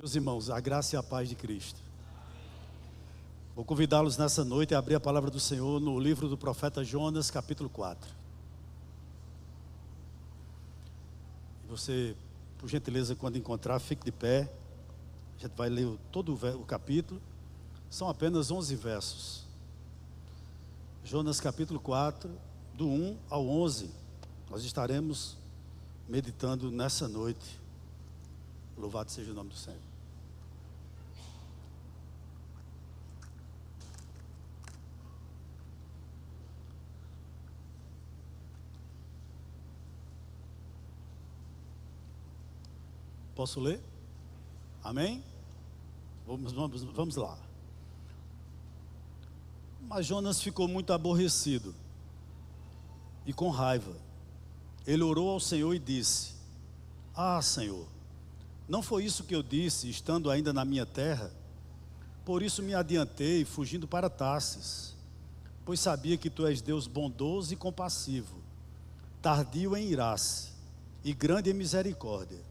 Meus irmãos, a graça e a paz de Cristo. Vou convidá-los nessa noite a abrir a palavra do Senhor no livro do profeta Jonas, capítulo 4. E você, por gentileza, quando encontrar, fique de pé. A gente vai ler todo o capítulo. São apenas 11 versos. Jonas, capítulo 4, do 1 ao 11. Nós estaremos meditando nessa noite. Louvado seja o nome do Senhor. Posso ler? Amém? Vamos lá. Mas Jonas ficou muito aborrecido e com raiva. Ele orou ao Senhor e disse: Ah, Senhor, não foi isso que eu disse, estando ainda na minha terra? Por isso me adiantei, fugindo para Tarsis, pois sabia que tu és Deus bondoso e compassivo, tardio em irar-se e grande em misericórdia,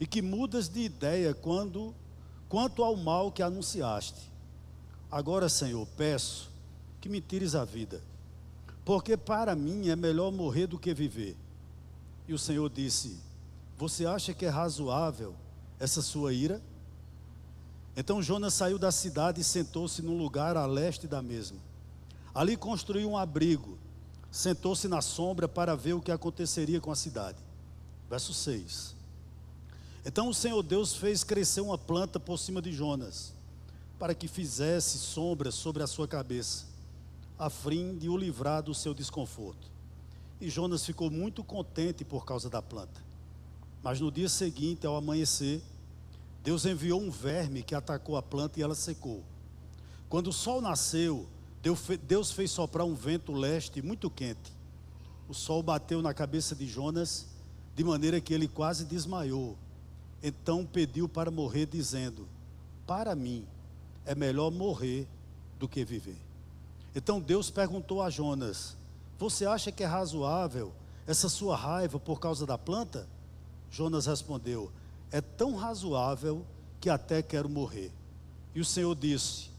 e que mudas de ideia quanto ao mal que anunciaste. Agora, Senhor, peço que me tires a vida, porque para mim é melhor morrer do que viver. E o Senhor disse: Você acha que é razoável essa sua ira? Então Jonas saiu da cidade e sentou-se num lugar a leste da mesma. Ali construiu um abrigo, sentou-se na sombra para ver o que aconteceria com a cidade. Verso 6. Então o Senhor Deus fez crescer uma planta por cima de Jonas, para que fizesse sombra sobre a sua cabeça, a fim de o livrar do seu desconforto. E Jonas ficou muito contente por causa da planta. Mas no dia seguinte, ao amanhecer, Deus enviou um verme que atacou a planta e ela secou. Quando o sol nasceu, Deus fez soprar um vento leste muito quente. O sol bateu na cabeça de Jonas, de maneira que ele quase desmaiou. Então pediu para morrer, dizendo: Para mim é melhor morrer do que viver. Então Deus perguntou a Jonas: Você acha que é razoável essa sua raiva por causa da planta? Jonas respondeu: É tão razoável que até quero morrer. E o Senhor disse: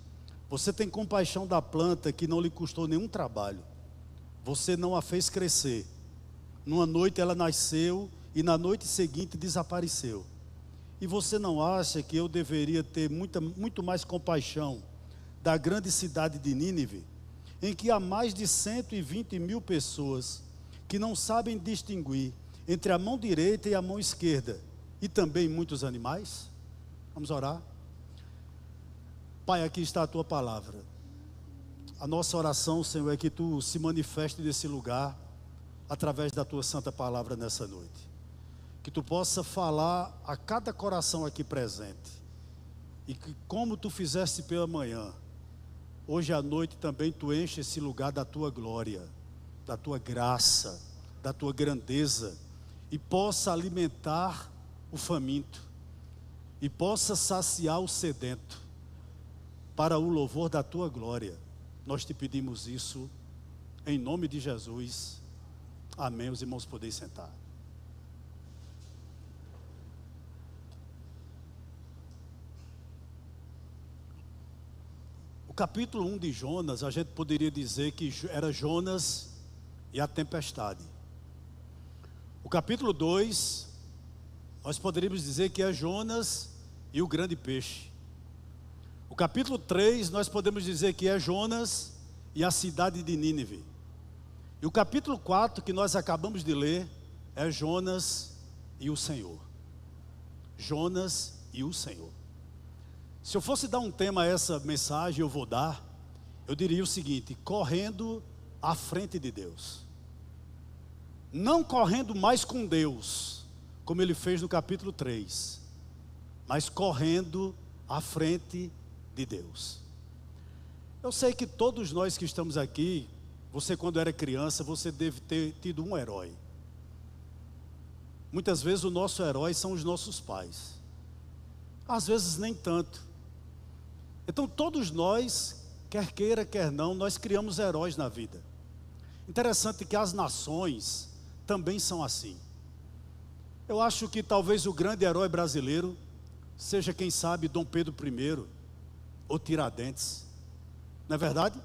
Você tem compaixão da planta que não lhe custou nenhum trabalho. Você não a fez crescer. Numa noite ela nasceu e na noite seguinte desapareceu. E você não acha que eu deveria ter muito mais compaixão da grande cidade de Nínive, em que há mais de 120 mil pessoas que não sabem distinguir entre a mão direita e a mão esquerda, e também muitos animais? Vamos orar. Pai, aqui está a tua palavra. A nossa oração, Senhor, é que tu se manifeste nesse lugar através da tua santa palavra nessa noite. Que tu possa falar a cada coração aqui presente, e que, como tu fizeste pela manhã, hoje à noite também tu enche esse lugar da tua glória, da tua graça, da tua grandeza, e possa alimentar o faminto, e possa saciar o sedento, para o louvor da tua glória. Nós te pedimos isso em nome de Jesus. Amém. Os irmãos podem sentar. O capítulo 1 de Jonas, a gente poderia dizer que era Jonas e a tempestade. O capítulo 2, nós poderíamos dizer que é Jonas e o grande peixe. O capítulo 3, nós podemos dizer que é Jonas e a cidade de Nínive. E o capítulo 4, que nós acabamos de ler, é Jonas e o Senhor. Jonas e o Senhor. Se eu fosse dar um tema a essa mensagem, eu diria o seguinte: correndo à frente de Deus. Não correndo mais com Deus, como ele fez no capítulo 3, mas correndo à frente de Deus. Eu sei que todos nós que estamos aqui, você quando era criança, você deve ter tido um herói. Muitas vezes o nosso herói são os nossos pais. Às vezes nem tanto. Então todos nós, quer queira, quer não, nós criamos heróis na vida. Interessante que as nações também são assim. Eu acho que talvez o grande herói brasileiro seja quem sabe Dom Pedro I ou Tiradentes, não é verdade?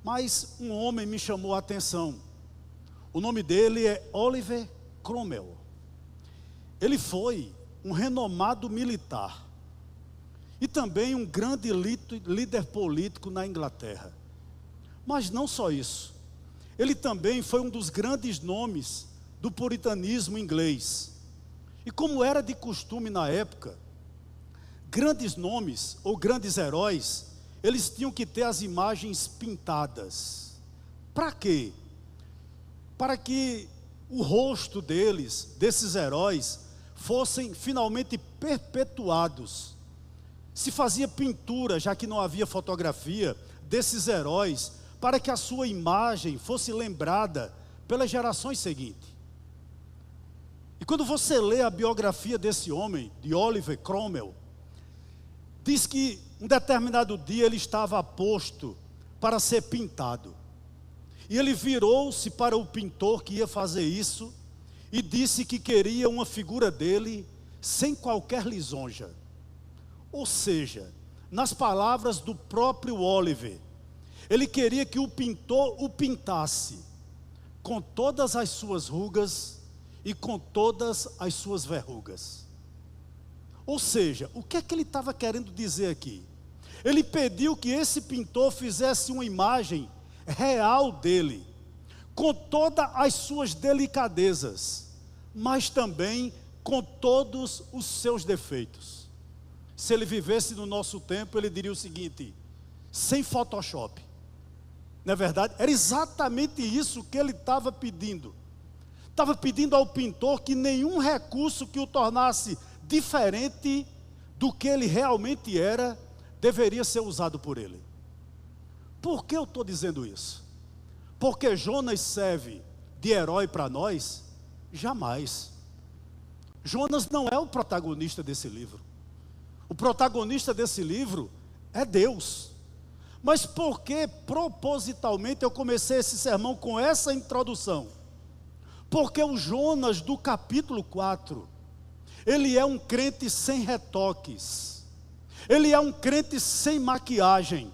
Mas um homem me chamou a atenção. O nome dele é Oliver Cromwell. Ele foi um renomado militar e também um grande líder político na Inglaterra. Mas não só isso, ele também foi um dos grandes nomes do puritanismo inglês. E como era de costume na época, grandes nomes ou grandes heróis, eles tinham que ter as imagens pintadas. Para quê? Para que o rosto deles, desses heróis, fossem finalmente perpetuados. Se fazia pintura, já que não havia fotografia, desses heróis, para que a sua imagem fosse lembrada pelas gerações seguintes. E quando você lê a biografia desse homem, de Oliver Cromwell, diz que um determinado dia ele estava a posto para ser pintado. E ele virou-se para o pintor que ia fazer isso e disse que queria uma figura dele sem qualquer lisonja. Ou seja, nas palavras do próprio Oliver, ele queria que o pintor o pintasse com todas as suas rugas e com todas as suas verrugas. Ou seja, o que é que ele estava querendo dizer aqui? Ele pediu que esse pintor fizesse uma imagem real dele, com todas as suas delicadezas, mas também com todos os seus defeitos. Se ele vivesse no nosso tempo, ele diria o seguinte: sem Photoshop. Não é verdade? Era exatamente isso que ele estava pedindo. Estava pedindo ao pintor que nenhum recurso que o tornasse diferente do que ele realmente era, deveria ser usado por ele. Por que eu estou dizendo isso? Porque Jonas serve de herói para nós? Jamais. Jonas não é o protagonista desse livro. O protagonista desse livro é Deus. Mas por que propositalmente eu comecei esse sermão com essa introdução? Porque o Jonas do capítulo 4, ele é um crente sem retoques, ele é um crente sem maquiagem.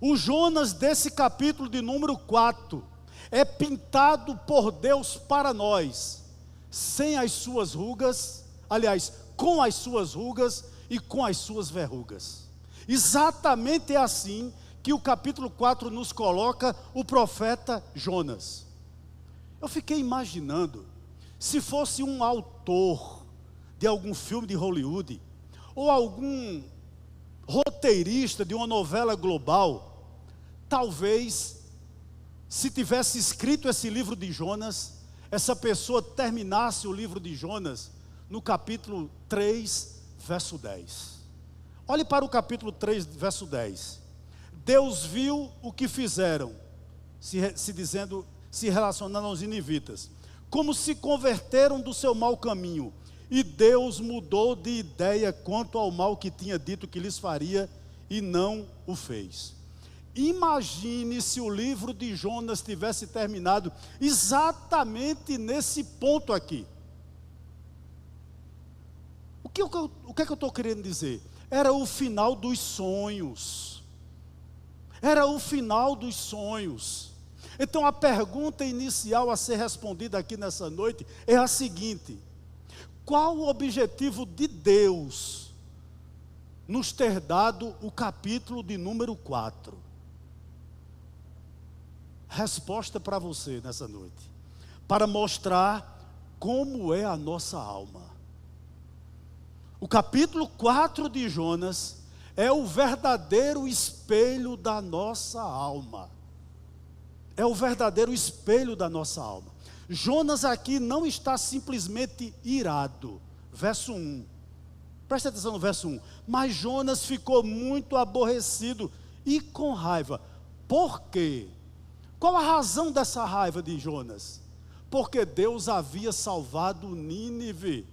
O Jonas desse capítulo de número 4 é pintado por Deus para nós, sem as suas rugas, aliás, com as suas rugas e com as suas verrugas. Exatamente é assim que o capítulo 4 nos coloca o profeta Jonas. Eu fiquei imaginando, se fosse um autor de algum filme de Hollywood, ou algum roteirista de uma novela global, talvez, se tivesse escrito esse livro de Jonas, essa pessoa terminasse o livro de Jonas no capítulo 3, verso 10. Olhe para o capítulo 3, verso 10. Deus viu o que fizeram, se relacionando aos ninivitas, como se converteram do seu mau caminho, e Deus mudou de ideia quanto ao mal que tinha dito que lhes faria, e não o fez. Imagine se o livro de Jonas tivesse terminado exatamente nesse ponto aqui. O que é que eu estou querendo dizer? Era o final dos sonhos. Era o final dos sonhos. Então a pergunta inicial a ser respondida aqui nessa noite é a seguinte: qual o objetivo de Deus nos ter dado o capítulo de número 4? Resposta para você nessa noite: para mostrar como é a nossa alma. O capítulo 4 de Jonas é o verdadeiro espelho da nossa alma. É o verdadeiro espelho da nossa alma. Jonas aqui não está simplesmente irado. Verso 1. Preste atenção no verso 1. Mas Jonas ficou muito aborrecido e com raiva. Por quê? Qual a razão dessa raiva de Jonas? Porque Deus havia salvado Nínive.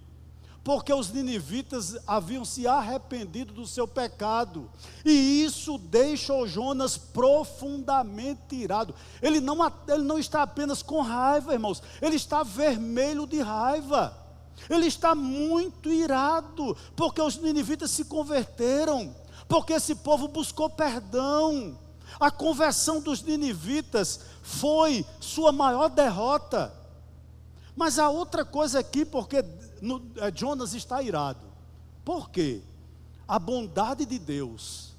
Porque os ninivitas haviam se arrependido do seu pecado, e isso deixou Jonas profundamente irado. Ele não está apenas com raiva, irmãos, ele está vermelho de raiva. Ele está muito irado, porque os ninivitas se converteram, porque esse povo buscou perdão. A conversão dos ninivitas foi sua maior derrota. Mas há outra coisa aqui, porque Jonas está irado. Por quê? A bondade de Deus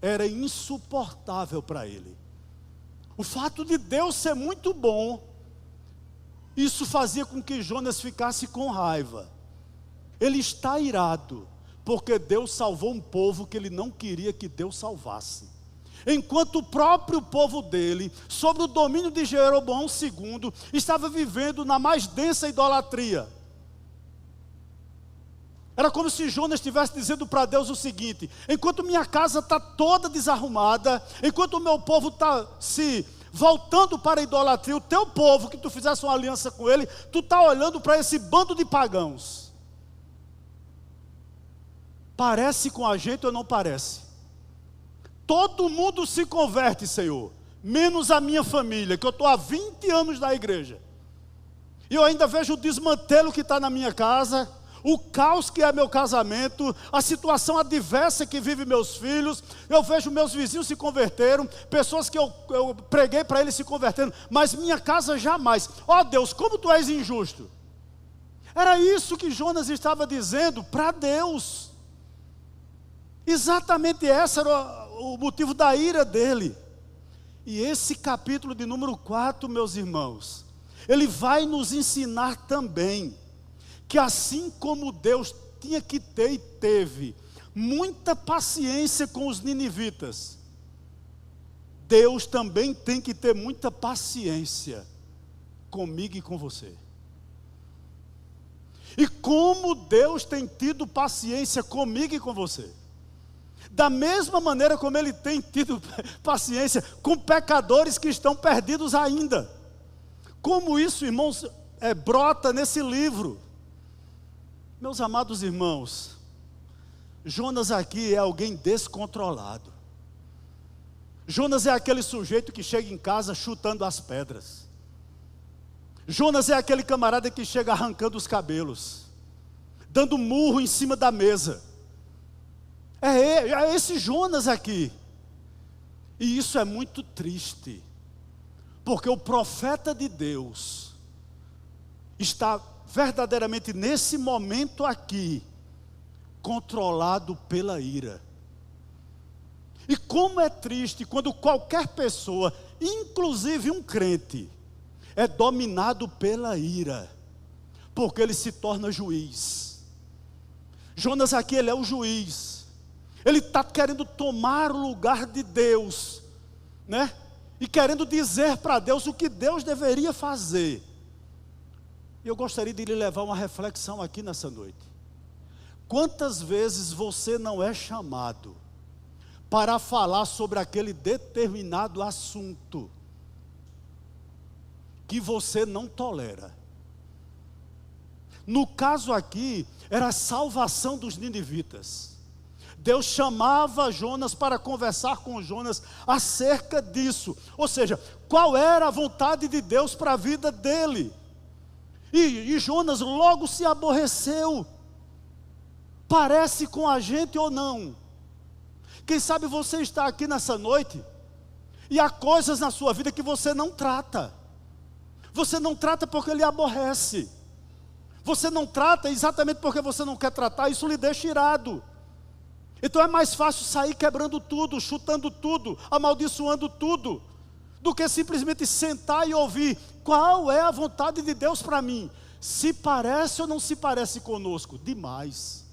era insuportável para ele. O fato de Deus ser muito bom, isso fazia com que Jonas ficasse com raiva. Ele está irado, porque Deus salvou um povo que ele não queria que Deus salvasse. Enquanto o próprio povo dele, sob o domínio de Jeroboão II, estava vivendo na mais densa idolatria. Era como se Jonas estivesse dizendo para Deus o seguinte: enquanto minha casa está toda desarrumada, enquanto o meu povo está se voltando para a idolatria, o teu povo, que tu fizesse uma aliança com ele, tu está olhando para esse bando de pagãos. Parece com a gente ou não parece? Todo mundo se converte, Senhor, menos a minha família, que eu estou há 20 anos na igreja. E eu ainda vejo o desmantelo que está na minha casa, o caos que é meu casamento, a situação adversa que vive meus filhos. Eu vejo meus vizinhos se converteram, pessoas que eu preguei para eles se convertendo, mas minha casa jamais. Ó Deus, como tu és injusto. Era isso que Jonas estava dizendo para Deus. Exatamente esse era o motivo da ira dele. E esse capítulo de número 4, meus irmãos, ele vai nos ensinar também que assim como Deus tinha que ter e teve muita paciência com os ninivitas, Deus também tem que ter muita paciência comigo e com você. E como Deus tem tido paciência comigo e com você, da mesma maneira como Ele tem tido paciência com pecadores que estão perdidos ainda. Como isso, irmãos, brota nesse livro. Meus amados irmãos, Jonas aqui é alguém descontrolado. Jonas é aquele sujeito que chega em casa chutando as pedras. Jonas é aquele camarada que chega arrancando os cabelos, dando murro em cima da mesa. É esse Jonas aqui. E isso é muito triste, porque o profeta de Deus está verdadeiramente nesse momento aqui, controlado pela ira. E como é triste quando qualquer pessoa, inclusive um crente, é dominado pela ira, porque ele se torna juiz. Jonas aqui, ele é o juiz. Ele está querendo tomar o lugar de Deus, né? E querendo dizer para Deus o que Deus deveria fazer. E eu gostaria de lhe levar uma reflexão aqui nessa noite. Quantas vezes você não é chamado para falar sobre aquele determinado assunto que você não tolera? No caso aqui, era a salvação dos ninivitas. Deus chamava Jonas para conversar com Jonas acerca disso. Ou seja, qual era a vontade de Deus para a vida dele? E Jonas logo se aborreceu. Parece com a gente ou não? Quem sabe você está aqui nessa noite e há coisas na sua vida que você não trata. Você não trata porque lhe aborrece. Você não trata exatamente porque você não quer tratar, isso lhe deixa irado. Então é mais fácil sair quebrando tudo, chutando tudo, amaldiçoando tudo, do que simplesmente sentar e ouvir qual é a vontade de Deus para mim. Se parece ou não se parece conosco? Demais.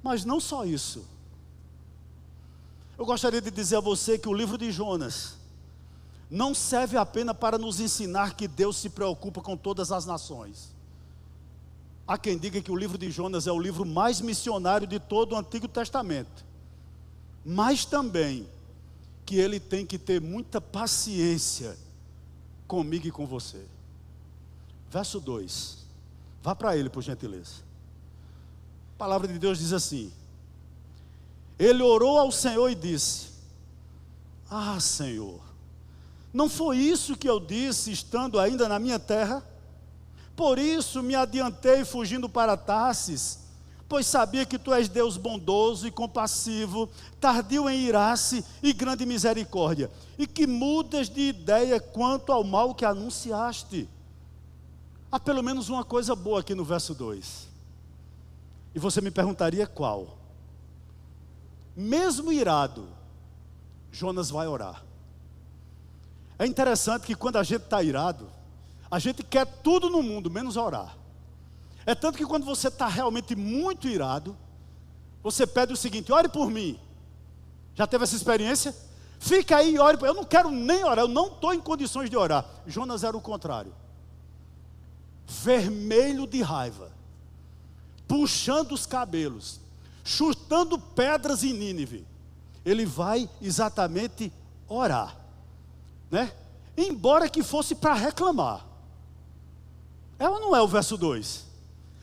Mas não só isso. Eu gostaria de dizer a você que o livro de Jonas não serve apenas para nos ensinar que Deus se preocupa com todas as nações. Há quem diga que o livro de Jonas é o livro mais missionário de todo o Antigo Testamento. Mas também que ele tem que ter muita paciência comigo e com você. Verso 2. Vá para ele, por gentileza. A palavra de Deus diz assim: ele orou ao Senhor e disse: ah, Senhor, não foi isso que eu disse estando ainda na minha terra? Por isso me adiantei fugindo para Tarsis, pois sabia que tu és Deus bondoso e compassivo, tardio em irar-se e grande misericórdia, e que mudas de ideia quanto ao mal que anunciaste. Há pelo menos uma coisa boa aqui no verso 2. E você me perguntaria qual? Mesmo irado, Jonas vai orar. É interessante que quando a gente está irado, a gente quer tudo no mundo, menos orar. É tanto que quando você está realmente muito irado, você pede o seguinte: ore por mim. Já teve essa experiência? Fica aí e ore por mim. Eu não quero nem orar, eu não estou em condições de orar. Jonas era o contrário. Vermelho de raiva, puxando os cabelos, chutando pedras em Nínive. Ele vai exatamente orar, né? Embora que fosse para reclamar. É ou não é o verso 2?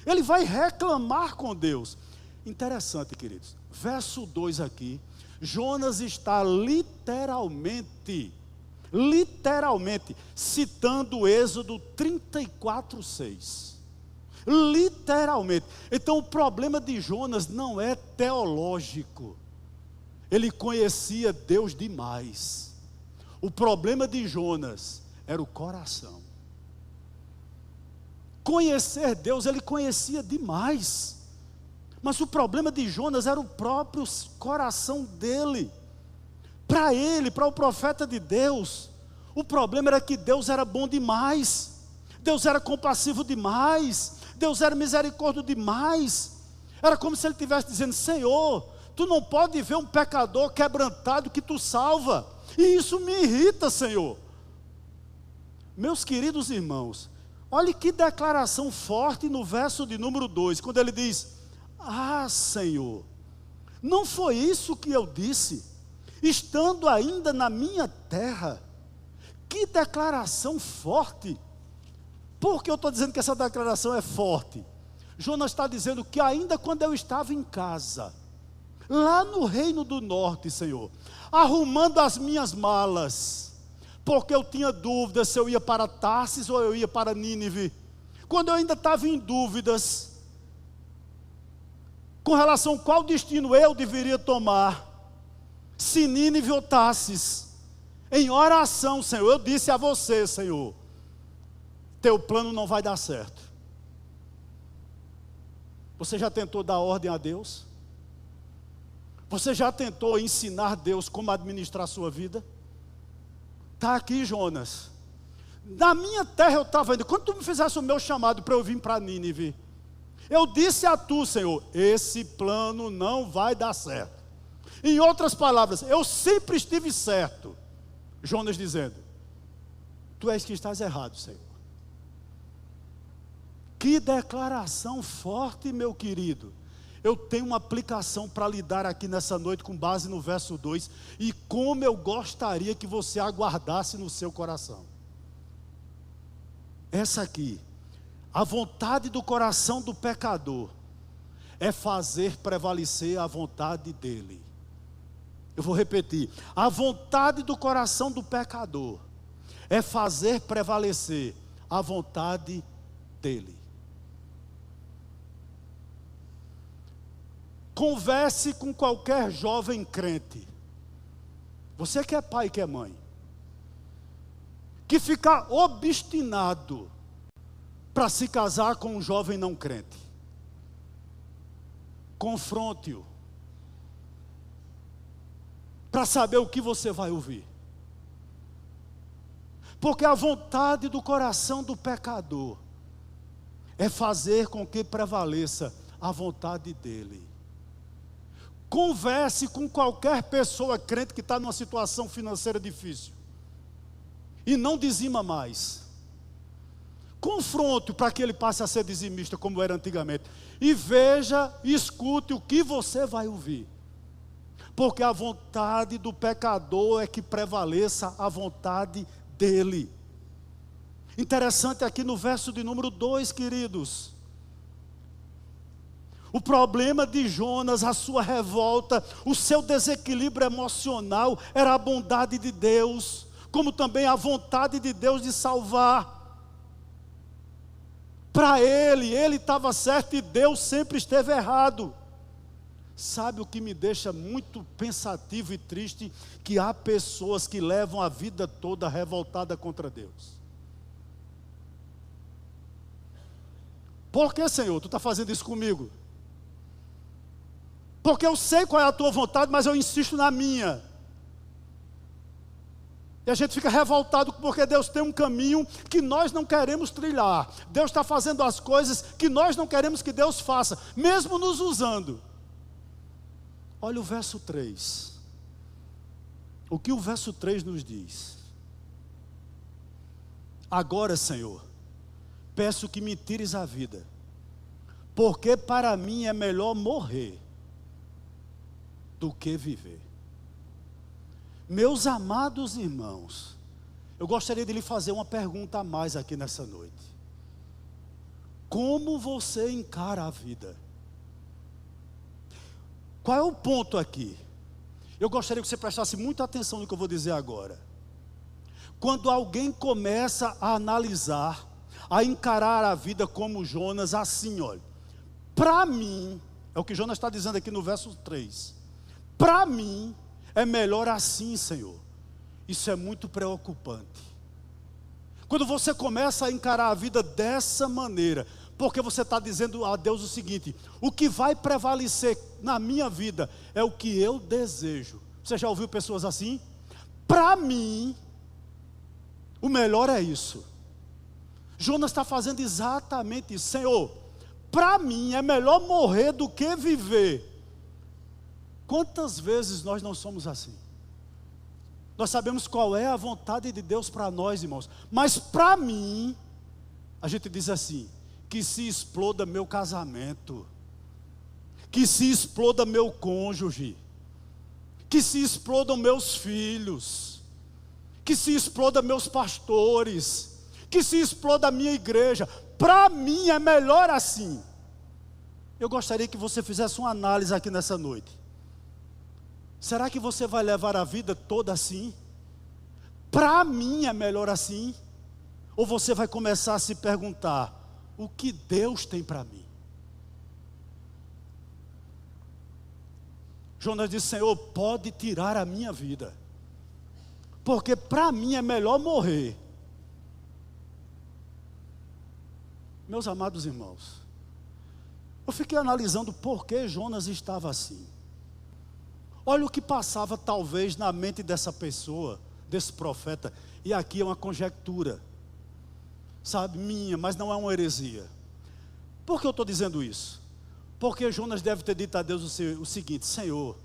Ele vai reclamar com Deus. Interessante, queridos. Verso 2 aqui, Jonas está literalmente citando o Êxodo 34:6. Literalmente. Então o problema de Jonas não é teológico. Ele conhecia Deus demais. O problema de Jonas era o coração. Conhecer Deus, ele conhecia demais. Mas o problema de Jonas era o próprio coração dele. Para ele, para o profeta de Deus, o problema era que Deus era bom demais. Deus era compassivo demais. Deus era misericórdia demais. Era como se ele estivesse dizendo: Senhor, tu não pode ver um pecador quebrantado que tu salva. E isso me irrita, Senhor. Meus queridos irmãos, olhe que declaração forte no verso de número 2, quando ele diz: ah, Senhor, não foi isso que eu disse, estando ainda na minha terra. Que declaração forte. Por que eu estou dizendo que essa declaração é forte? Jonas está dizendo que ainda quando eu estava em casa, lá no reino do norte, Senhor, arrumando as minhas malas, porque eu tinha dúvida se eu ia para Tarsis ou eu ia para Nínive. Quando eu ainda estava em dúvidas com relação a qual destino eu deveria tomar, se Nínive ou Tarsis, em oração, Senhor, eu disse a você, Senhor, teu plano não vai dar certo. Você já tentou dar ordem a Deus? Você já tentou ensinar Deus como administrar a sua vida? Está aqui, Jonas. Na minha terra eu estava indo. Quando tu me fizesse o meu chamado para eu vir para Nínive, eu disse a tu, Senhor, esse plano não vai dar certo. Em outras palavras, eu sempre estive certo. Jonas dizendo: tu és que estás errado, Senhor. Que declaração forte, meu querido. Eu tenho uma aplicação para lhe dar aqui nessa noite com base no verso 2. E como eu gostaria que você aguardasse no seu coração. Essa aqui, a vontade do coração do pecador é fazer prevalecer a vontade dele. Eu vou repetir. A vontade do coração do pecador é fazer prevalecer a vontade dele. Converse com qualquer jovem crente, você que é pai, que é mãe, que fica obstinado para se casar com um jovem não crente. Confronte-o, para saber o que você vai ouvir. Porque a vontade do coração do pecador é fazer com que prevaleça a vontade dele. Converse com qualquer pessoa crente que está numa situação financeira difícil e não dizima mais. Confronte-o para que ele passe a ser dizimista como era antigamente. E veja, escute o que você vai ouvir. Porque a vontade do pecador é que prevaleça a vontade dele. Interessante aqui no verso de número 2, queridos. O problema de Jonas, a sua revolta, o seu desequilíbrio emocional era a bondade de Deus, como também a vontade de Deus de salvar. Para ele estava certo e Deus sempre esteve errado. Sabe o que me deixa muito pensativo e triste? Que há pessoas que levam a vida toda revoltada contra Deus. Por que, Senhor, tu está fazendo isso comigo? Porque eu sei qual é a tua vontade, mas eu insisto na minha. E a gente fica revoltado porque Deus tem um caminho que nós não queremos trilhar. Deus está fazendo as coisas que nós não queremos que Deus faça, mesmo nos usando. Olha o verso 3. O que o verso 3 nos diz? Agora, Senhor, peço que me tires a vida, porque para mim é melhor morrer do que viver. Meus amados irmãos, eu gostaria de lhe fazer uma pergunta a mais aqui nessa noite. Como você encara a vida? Qual é o ponto aqui? Eu gostaria que você prestasse muita atenção no que eu vou dizer agora. Quando alguém começa a analisar, a encarar a vida como Jonas, assim, olha, para mim, é o que Jonas está dizendo aqui no verso 3, para mim, é melhor assim, Senhor. Isso é muito preocupante. Quando você começa a encarar a vida dessa maneira, porque você está dizendo a Deus o seguinte: o que vai prevalecer na minha vida é o que eu desejo. Você já ouviu pessoas assim? Para mim, o melhor é isso. Jonas está fazendo exatamente isso. Senhor, para mim é melhor morrer do que viver. Quantas vezes nós não somos assim? Nós sabemos qual é a vontade de Deus para nós, irmãos, mas para mim, a gente diz assim: que se exploda meu casamento, que se exploda meu cônjuge, que se explodam meus filhos, que se exploda meus pastores, que se exploda a minha igreja. Para mim é melhor assim. Eu gostaria que você fizesse uma análise aqui nessa noite. Será que você vai levar a vida toda assim? Para mim é melhor assim? Ou você vai começar a se perguntar: o que Deus tem para mim? Jonas disse: Senhor, pode tirar a minha vida, porque para mim é melhor morrer. Meus amados irmãos, eu fiquei analisando por que Jonas estava assim. Olha o que passava talvez na mente dessa pessoa, desse profeta, e aqui é uma conjectura, sabe, minha, mas não é uma heresia. Por que eu estou dizendo isso? Porque Jonas deve ter dito a Deus o seguinte: Senhor,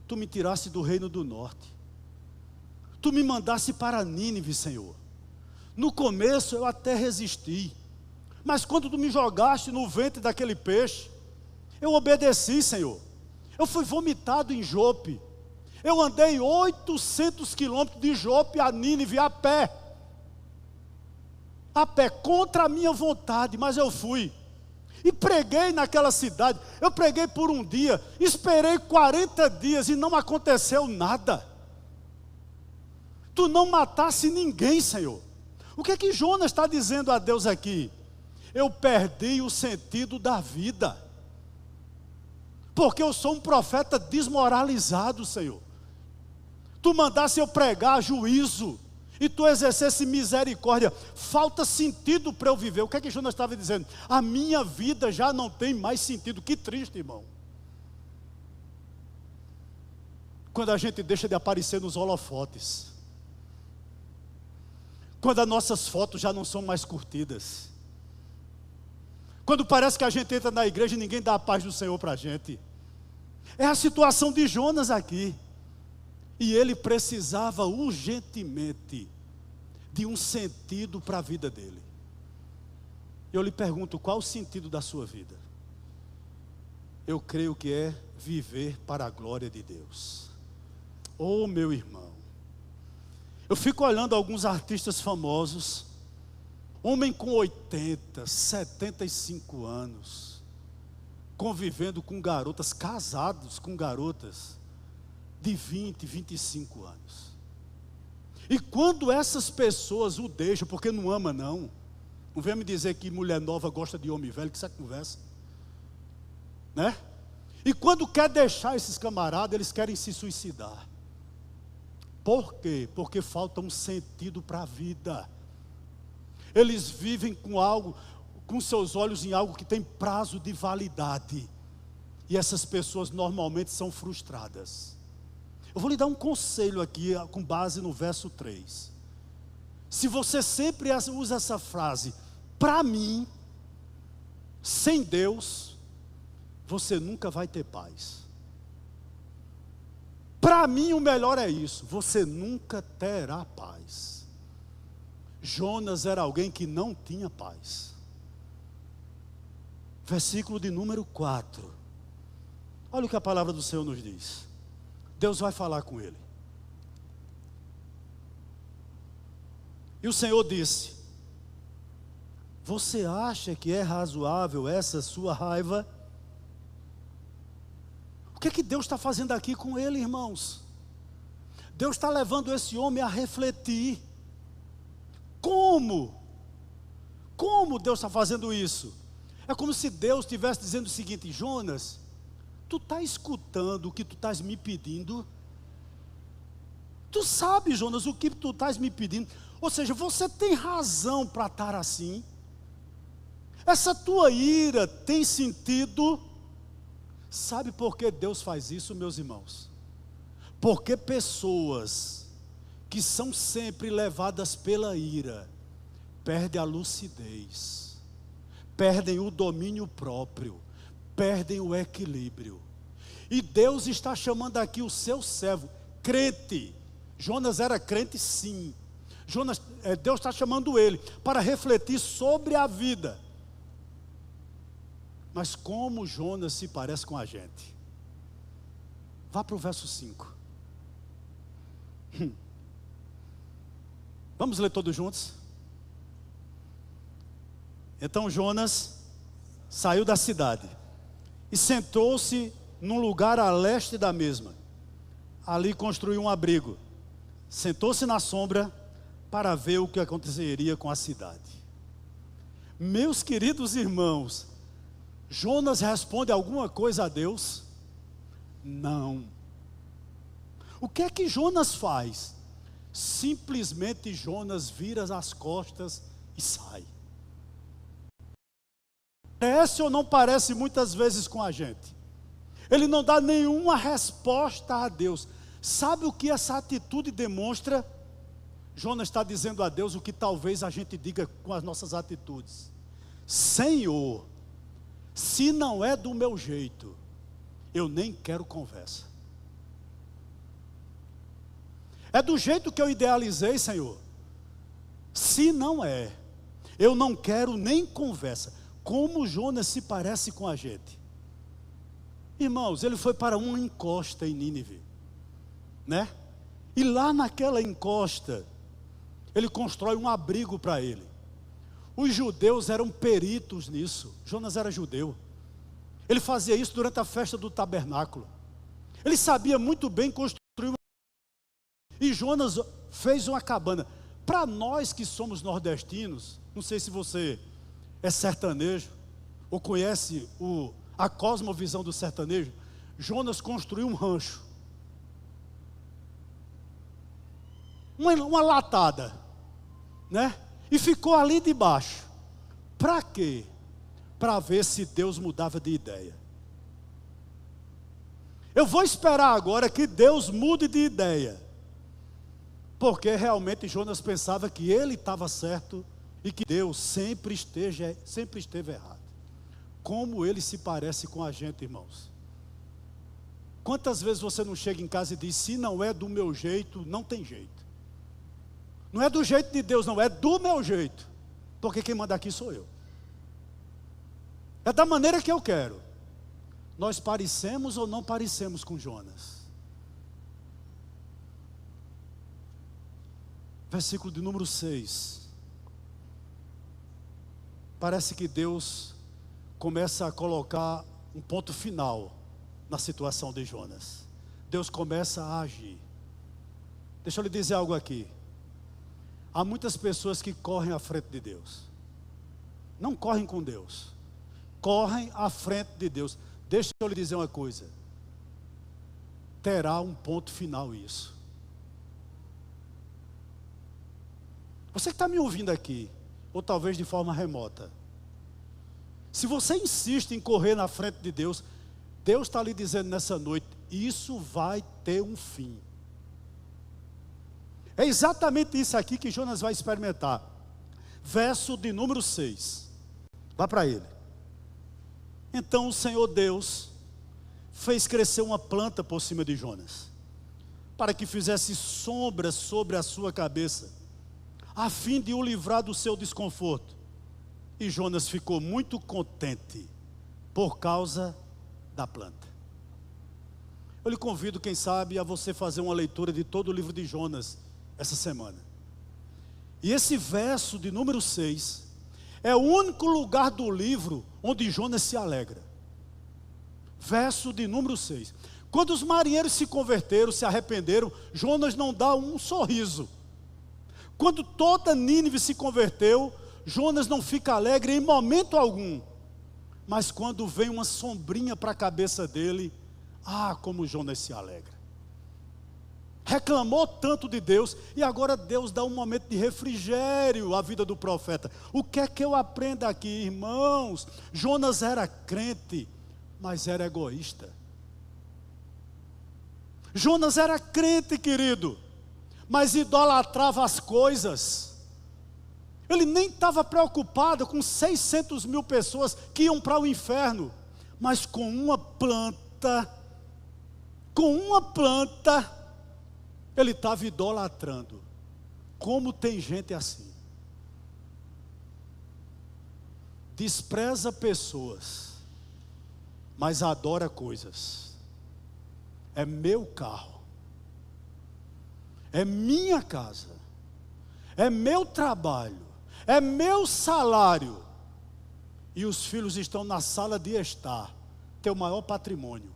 tu me tiraste do reino do norte, tu me mandaste para Nínive, Senhor. No começo eu até resisti, mas quando tu me jogaste no ventre daquele peixe, eu obedeci, Senhor. Eu fui vomitado em Jope. Eu andei 800 quilômetros de Jope a Nínive a pé, contra a minha vontade, mas eu fui. E preguei naquela cidade. Eu preguei por um dia, esperei 40 dias e não aconteceu nada. Tu não matasse ninguém, Senhor. O que é que Jonas está dizendo a Deus aqui? Eu perdi o sentido da vida, porque eu sou um profeta desmoralizado, Senhor. Tu mandasse eu pregar juízo, e tu exercesse misericórdia. Falta sentido para eu viver. O que é que Jonas estava dizendo? A minha vida já não tem mais sentido. Que triste, irmão. Quando a gente deixa de aparecer nos holofotes, quando as nossas fotos já não são mais curtidas, quando parece que a gente entra na igreja e ninguém dá a paz do Senhor para a gente. É a situação de Jonas aqui. E ele precisava urgentemente de um sentido para a vida dele. Eu lhe pergunto: qual o sentido da sua vida? Eu creio que é viver para a glória de Deus. Oh, meu irmão, eu fico olhando alguns artistas famosos, homem com 80, 75 anos, convivendo com garotas, casados com garotas de 20, 25 anos. E quando essas pessoas o deixam, porque não ama não, Não venha me dizer que mulher nova gosta de homem velho, que isso é conversa. Né? E quando quer deixar esses camaradas, eles querem se suicidar. Por quê? Porque falta um sentido para a vida. Eles vivem com algo, com seus olhos em algo que tem prazo de validade. E essas pessoas normalmente são frustradas. Eu vou lhe dar um conselho aqui, com base no verso 3. Se você sempre usa essa frase, para mim, sem Deus, você nunca vai ter paz. Para mim o melhor é isso, você nunca terá paz. Jonas era alguém que não tinha paz. Versículo de número 4. Olha o que a palavra do Senhor nos diz. Deus vai falar com ele. E o Senhor disse: você acha que é razoável essa sua raiva? O que é que Deus está fazendo aqui com ele, irmãos? Deus está levando esse homem a refletir. Como? Como Deus está fazendo isso? É como se Deus estivesse dizendo o seguinte: Jonas, tu está escutando o que tu estás me pedindo? Tu sabe, Jonas, o que tu estás me pedindo? Ou seja, você tem razão para estar assim. Essa tua ira tem sentido. Sabe por que Deus faz isso, meus irmãos? Porque pessoas que são sempre levadas pela ira perdem a lucidez, perdem o domínio próprio, perdem o equilíbrio. E Deus está chamando aqui o seu servo, crente. Jonas era crente, sim. Deus está chamando ele para refletir sobre a vida. Mas como Jonas se parece com a gente? Vá para o verso 5. Vamos ler todos juntos? Então Jonas saiu da cidade e sentou-se num lugar a leste da mesma. Ali construiu um abrigo. Sentou-se na sombra para ver o que aconteceria com a cidade. Meus queridos irmãos, Jonas responde alguma coisa a Deus? Não. O que é que Jonas faz? Simplesmente Jonas vira as costas e sai. Parece ou não parece muitas vezes com a gente? Ele não dá nenhuma resposta a Deus. Sabe o que essa atitude demonstra? Jonas está dizendo a Deus o que talvez a gente diga com as nossas atitudes: Senhor, se não é do meu jeito, eu nem quero conversa. É do jeito que eu idealizei, Senhor. Se não é, eu não quero nem conversa. Como Jonas se parece com a gente? Irmãos, ele foi para uma encosta em Nínive, né? E lá naquela encosta, ele constrói um abrigo para ele. Os judeus eram peritos nisso. Jonas era judeu. Ele fazia isso durante a festa do tabernáculo. Ele sabia muito bem construir uma... E Jonas fez uma cabana. Para nós que somos nordestinos, não sei se você é sertanejo ou conhece a cosmovisão do sertanejo, Jonas construiu um rancho. Uma latada, né? E ficou ali debaixo. Para quê? Para ver se Deus mudava de ideia. Eu vou esperar agora que Deus mude de ideia. Porque realmente Jonas pensava que ele estava certo e que Deus sempre esteve errado. Como ele se parece com a gente, irmãos. Quantas vezes você não chega em casa e diz: se não é do meu jeito, não tem jeito. Não é do jeito de Deus, não, é do meu jeito. Porque quem manda aqui sou eu. É da maneira que eu quero. Nós parecemos ou não parecemos com Jonas? Versículo de número 6. Parece que Deus começa a colocar um ponto final na situação de Jonas. Deus começa a agir. Deixa eu lhe dizer algo aqui. Há muitas pessoas que correm à frente de Deus. não correm com Deus, correm à frente de Deus. Deixa eu lhe dizer uma coisa, terá um ponto final isso. Você que está me ouvindo aqui, ou talvez de forma remota, se você insiste em correr na frente de Deus, Deus está lhe dizendo nessa noite, isso vai ter um fim. É exatamente isso aqui que Jonas vai experimentar. Verso de número 6. Vá para ele. Então o Senhor Deus fez crescer uma planta por cima de Jonas, para que fizesse sombra sobre a sua cabeça, a fim de o livrar do seu desconforto. E Jonas ficou muito contente por causa da planta. Eu lhe convido, quem sabe, a você fazer uma leitura de todo o livro de Jonas essa semana. E esse verso de número 6 é o único lugar do livro onde Jonas se alegra. Verso de número 6. Quando os marinheiros se converteram, se arrependeram, Jonas não dá um sorriso. Quando toda Nínive se converteu, Jonas não fica alegre em momento algum. Mas quando vem uma sombrinha para a cabeça dele, como Jonas se alegra. Reclamou tanto de Deus, e agora Deus dá um momento de refrigério à vida do profeta. O que é que eu aprendo aqui, irmãos? Jonas era crente, mas era egoísta. Jonas era crente, querido, mas idolatrava as coisas. Ele nem estava preocupado com 600 mil pessoas que iam para o inferno, mas com uma planta, ele estava idolatrando. Como tem gente assim? Despreza pessoas, mas adora coisas. É meu carro, é minha casa, é meu trabalho, é meu salário. E os filhos estão na sala de estar, teu maior patrimônio,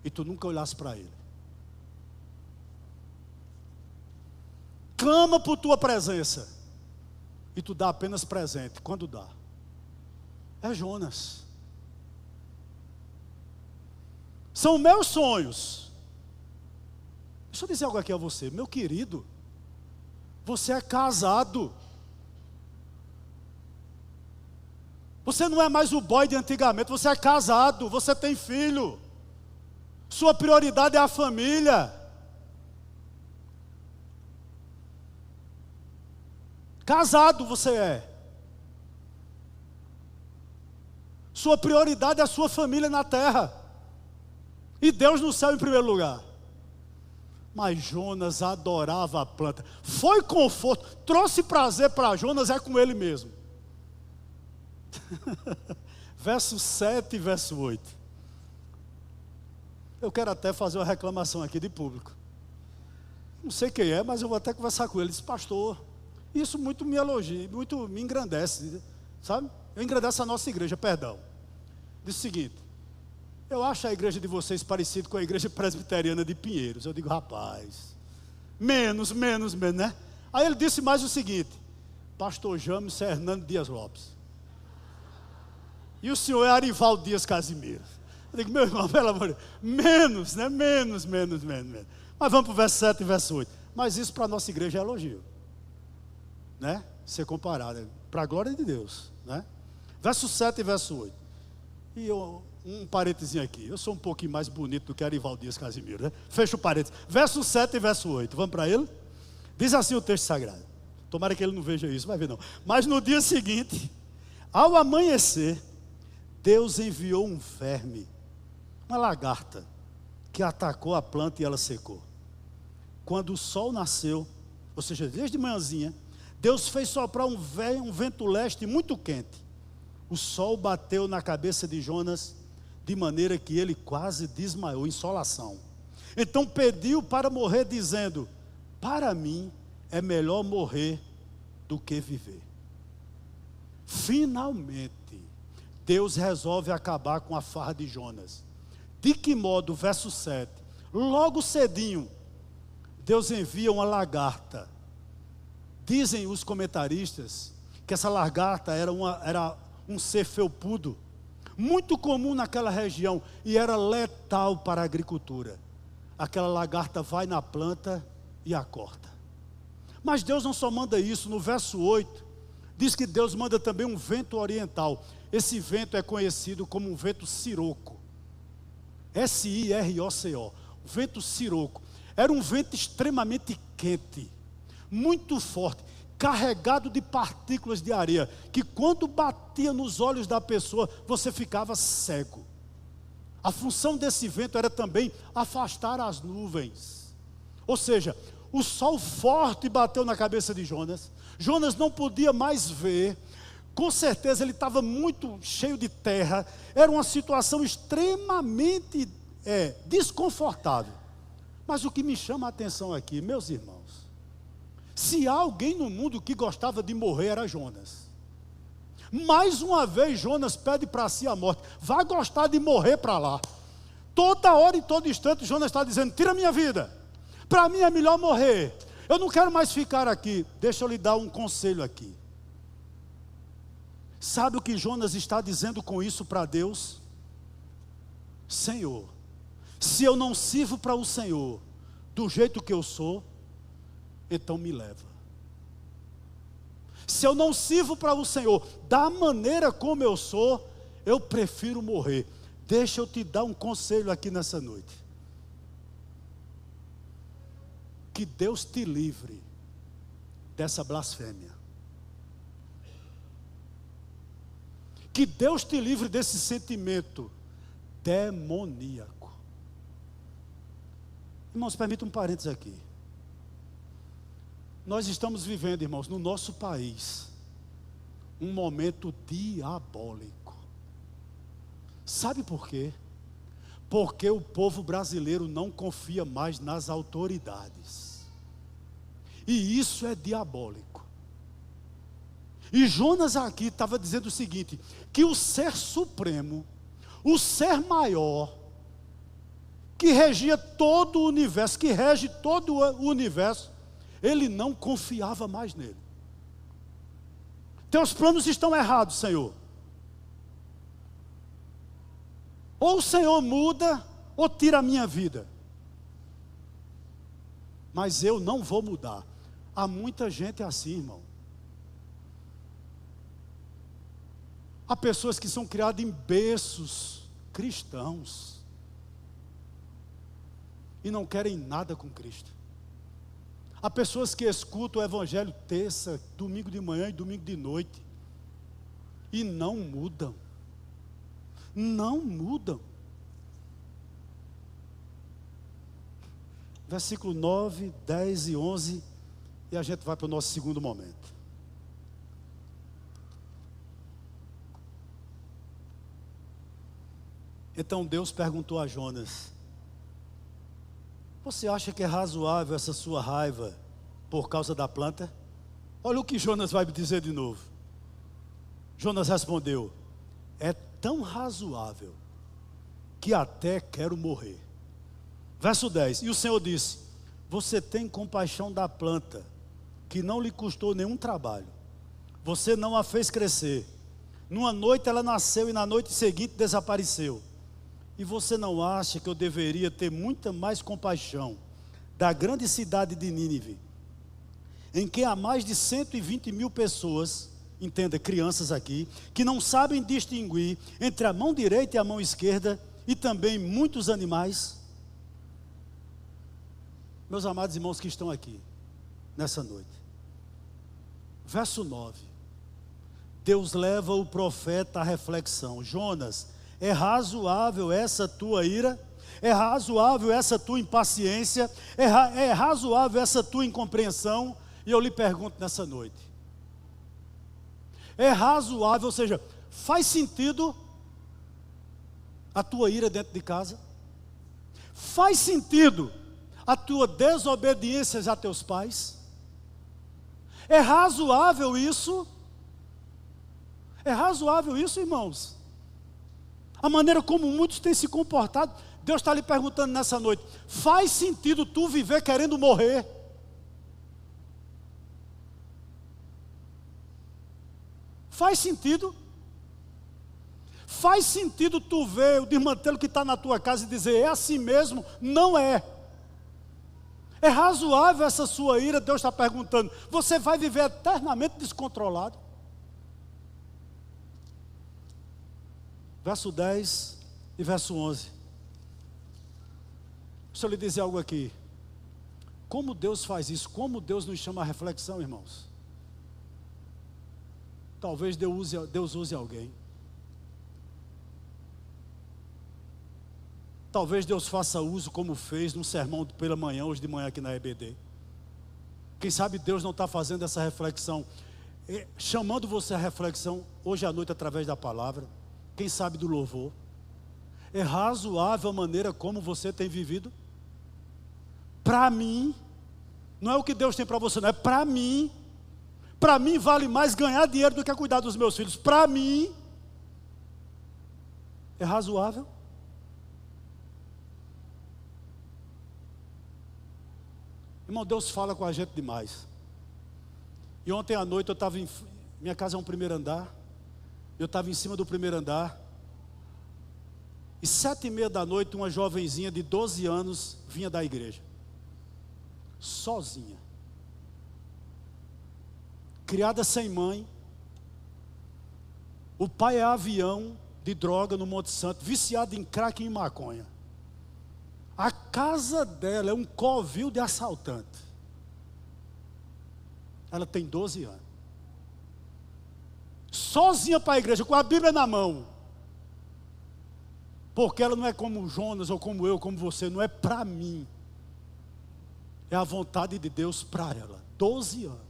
e tu nunca olhasse para ele. Clama por tua presença, e tu dá apenas presente, quando dá. É Jonas. São meus sonhos. Deixa eu dizer algo aqui a você, meu querido, você é casado. Você não é mais o boy de antigamente, você é casado, você tem filho. Sua prioridade é a família. Casado você é. Sua prioridade é a sua família na terra. E Deus no céu em primeiro lugar. Mas Jonas adorava a planta. Foi conforto, trouxe prazer para Jonas, é com ele mesmo. Verso 7 e verso 8. Eu quero até fazer uma reclamação aqui de público. Não sei quem é, mas eu vou até conversar com ele. Ele disse, pastor, isso muito me elogia, muito me engrandece, sabe? Eu engrandeço a nossa igreja, perdão. Disse o seguinte, eu acho a igreja de vocês parecida com a igreja presbiteriana de Pinheiros. Eu digo, rapaz, menos, né? Aí ele disse mais o seguinte, pastor James Hernando Dias Lopes. E o senhor é Arivaldo Dias Casimiro. Eu digo, meu irmão, pelo amor de Deus, menos, né? Menos. Mas vamos para o verso 7 e verso 8. Mas isso para a nossa igreja é elogio, né? Ser comparado, para a glória de Deus, né? Verso 7 e verso 8. E um parênteses aqui, eu sou um pouquinho mais bonito do que Arivaldo Dias Casimiro, né? Fecha o parênteses. Verso 7 e verso 8, vamos para ele? Diz assim o texto sagrado. Tomara que ele não veja isso, vai ver não. Mas no dia seguinte, ao amanhecer, Deus enviou um verme, uma lagarta, que atacou a planta e ela secou. Quando o sol nasceu, ou seja, desde manhãzinha, Deus fez soprar um vento leste muito quente. O sol bateu na cabeça de Jonas, de maneira que ele quase desmaiou, insolação. Então pediu para morrer, dizendo, para mim é melhor morrer do que viver. Finalmente, Deus resolve acabar com a farra de Jonas. De que modo? Verso 7. Logo cedinho, Deus envia uma lagarta. Dizem os comentaristas que essa lagarta era um ser felpudo, muito comum naquela região, e era letal para a agricultura. Aquela lagarta vai na planta e a corta. Mas Deus não só manda isso. No verso 8, diz que Deus manda também um vento oriental. Esse vento é conhecido como um vento siroco. S-I-R-O-C-O. O vento siroco. Era um vento extremamente quente, muito forte, carregado de partículas de areia, que quando batia nos olhos da pessoa, você ficava cego. A função desse vento era também afastar as nuvens. Ou seja, o sol forte bateu na cabeça de Jonas. Jonas não podia mais ver. Com certeza ele estava muito cheio de terra. Era uma situação extremamente desconfortável. Mas o que me chama a atenção aqui, meus irmãos, se há alguém no mundo que gostava de morrer, era Jonas. Mais uma vez Jonas pede para si a morte. Vai gostar de morrer para lá. Toda hora e todo instante Jonas está dizendo: tira a minha vida, para mim é melhor morrer, eu não quero mais ficar aqui. Deixa eu lhe dar um conselho aqui. Sabe o que Jonas está dizendo com isso para Deus? Senhor, se eu não sirvo para o Senhor do jeito que eu sou, então me leva. Se eu não sirvo para o Senhor da maneira como eu sou, eu prefiro morrer. Deixa eu te dar um conselho aqui nessa noite. Que Deus te livre dessa blasfêmia. Que Deus te livre desse sentimento demoníaco. Irmãos, permita um parênteses aqui. Nós estamos vivendo, irmãos, no nosso país, um momento diabólico. Sabe por quê? Porque o povo brasileiro não confia mais nas autoridades. E isso é diabólico. E Jonas aqui estava dizendo o seguinte: que o ser supremo, o ser maior, que regia todo o universo, que rege todo o universo, ele não confiava mais nele. Teus planos estão errados, Senhor. Ou o Senhor muda, ou tira a minha vida. Mas eu não vou mudar. Há muita gente assim, irmão. Há pessoas que são criadas em berços cristãos e não querem nada com Cristo. Há pessoas que escutam o evangelho terça, domingo de manhã e domingo de noite e não mudam. Não mudam. Versículo 9, 10 e 11, e a gente vai para o nosso segundo momento. Então Deus perguntou a Jonas: você acha que é razoável essa sua raiva por causa da planta? Olha o que Jonas vai dizer de novo. Jonas respondeu: é tão razoável que até quero morrer. Verso 10, e o Senhor disse: você tem compaixão da planta, que não lhe custou nenhum trabalho. Você não a fez crescer. Numa noite ela nasceu e na noite seguinte desapareceu. E você não acha que eu deveria ter muita mais compaixão da grande cidade de Nínive, em que há mais de 120 mil pessoas, entenda, crianças aqui, que não sabem distinguir entre a mão direita e a mão esquerda, e também muitos animais? Meus amados irmãos que estão aqui nessa noite, verso 9, Deus leva o profeta à reflexão: Jonas, é razoável essa tua ira? É razoável essa tua impaciência? É razoável essa tua incompreensão? E eu lhe pergunto nessa noite: é razoável, ou seja, faz sentido a tua ira dentro de casa? Faz sentido a tua desobediência a teus pais? É razoável isso? É razoável isso, irmãos? A maneira como muitos têm se comportado. Deus está lhe perguntando nessa noite: faz sentido tu viver querendo morrer? Faz sentido? Faz sentido tu ver o desmantelo que está na tua casa e dizer, é assim mesmo? Não é. É razoável essa sua ira? Deus está perguntando, você vai viver eternamente descontrolado? Verso 10 e verso 11. Deixa eu lhe dizer algo aqui. Como Deus faz isso? Como Deus nos chama a reflexão, irmãos? Talvez Deus use alguém. Talvez Deus faça uso como fez num sermão pela manhã, hoje de manhã aqui na EBD. Quem sabe Deus não está fazendo essa reflexão, chamando você à reflexão hoje à noite através da palavra. Quem sabe do louvor. É razoável a maneira como você tem vivido? Para mim, não é o que Deus tem para você, não é para mim. Para mim vale mais ganhar dinheiro do que cuidar dos meus filhos. Para mim, é razoável? Irmão, Deus fala com a gente demais. E ontem à noite eu estava minha casa é um primeiro andar. Eu estava em cima do primeiro andar. E 7:30 da noite, uma jovenzinha de 12 anos vinha da igreja. Sozinha. Criada sem mãe. O pai é avião de droga no Monte Santo, viciado em crack e em maconha. A casa dela é um covil de assaltante. Ela tem 12 anos. Sozinha para a igreja, com a Bíblia na mão. Porque ela não é como Jonas, ou como eu, como você, não é para mim. É a vontade de Deus para ela. 12 anos.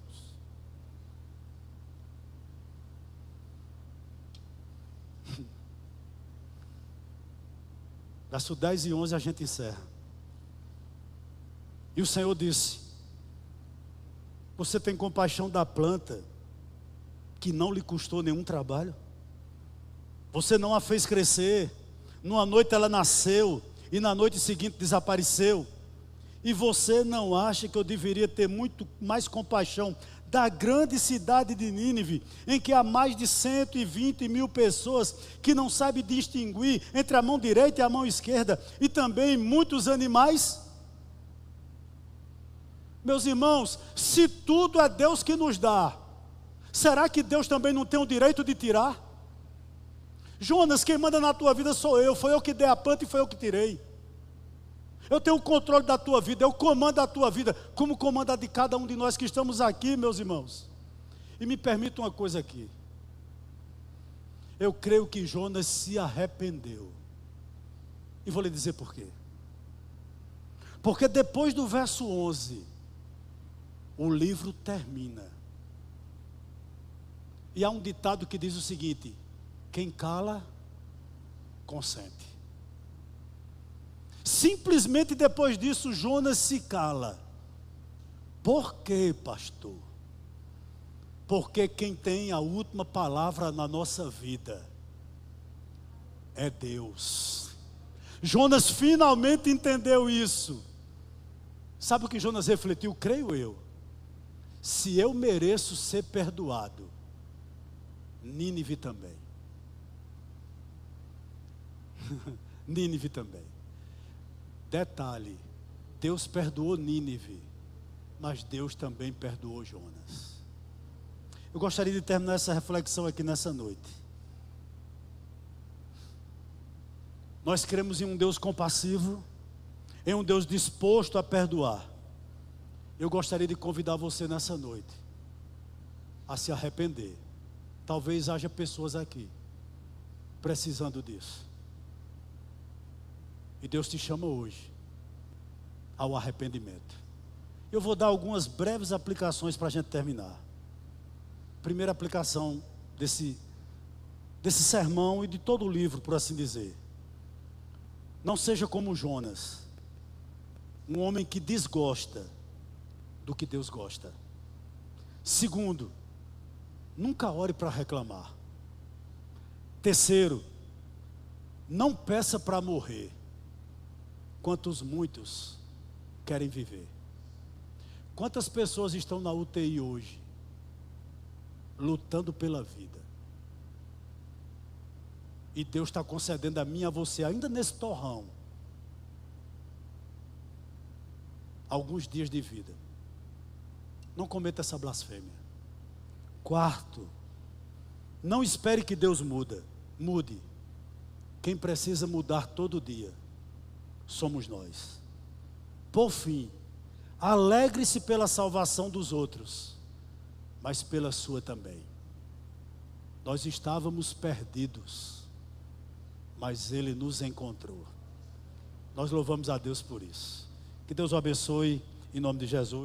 Verso 10 e 11 a gente encerra. E o Senhor disse: você tem compaixão da planta que não lhe custou nenhum trabalho? Você não a fez crescer, numa noite ela nasceu e na noite seguinte desapareceu. E você não acha que eu deveria ter muito mais compaixão da grande cidade de Nínive, em que há mais de 120 mil pessoas que não sabem distinguir entre a mão direita e a mão esquerda, e também muitos animais? Meus irmãos, se tudo é Deus que nos dá, será que Deus também não tem o direito de tirar? Jonas, quem manda na tua vida sou eu, foi eu que dei a planta e foi eu que tirei. Eu tenho o controle da tua vida, eu comando a tua vida, como comanda a de cada um de nós que estamos aqui, meus irmãos. E me permita uma coisa aqui. Eu creio que Jonas se arrependeu. E vou lhe dizer por quê. Porque depois do verso 11, o livro termina. E há um ditado que diz o seguinte: quem cala, consente. Simplesmente depois disso, Jonas se cala. Por quê, pastor? Porque quem tem a última palavra na nossa vida é Deus. Jonas finalmente entendeu isso. Sabe o que Jonas refletiu? Creio eu. Se eu mereço ser perdoado, Nínive também. Nínive também. Detalhe, Deus perdoou Nínive, mas Deus também perdoou Jonas. Eu gostaria de terminar essa reflexão aqui nessa noite. Nós cremos em um Deus compassivo, em um Deus disposto a perdoar. Eu gostaria de convidar você nessa noite a se arrepender. Talvez haja pessoas aqui precisando disso. E Deus te chama hoje ao arrependimento. Eu vou dar algumas breves aplicações para a gente terminar. Primeira aplicação desse sermão e de todo o livro, por assim dizer. Não seja como Jonas, um homem que desgosta do que Deus gosta. Segundo, nunca ore para reclamar. Terceiro, não peça para morrer, quantos muitos querem viver. Quantas pessoas estão na UTI hoje, lutando pela vida? E Deus está concedendo a mim e a você, ainda nesse torrão, alguns dias de vida. Não cometa essa blasfêmia. Quarto, não espere que Deus mude. Quem precisa mudar todo dia somos nós. Por fim, alegre-se pela salvação dos outros, mas pela sua também. Nós estávamos perdidos, mas Ele nos encontrou. Nós louvamos a Deus por isso. Que Deus o abençoe, em nome de Jesus.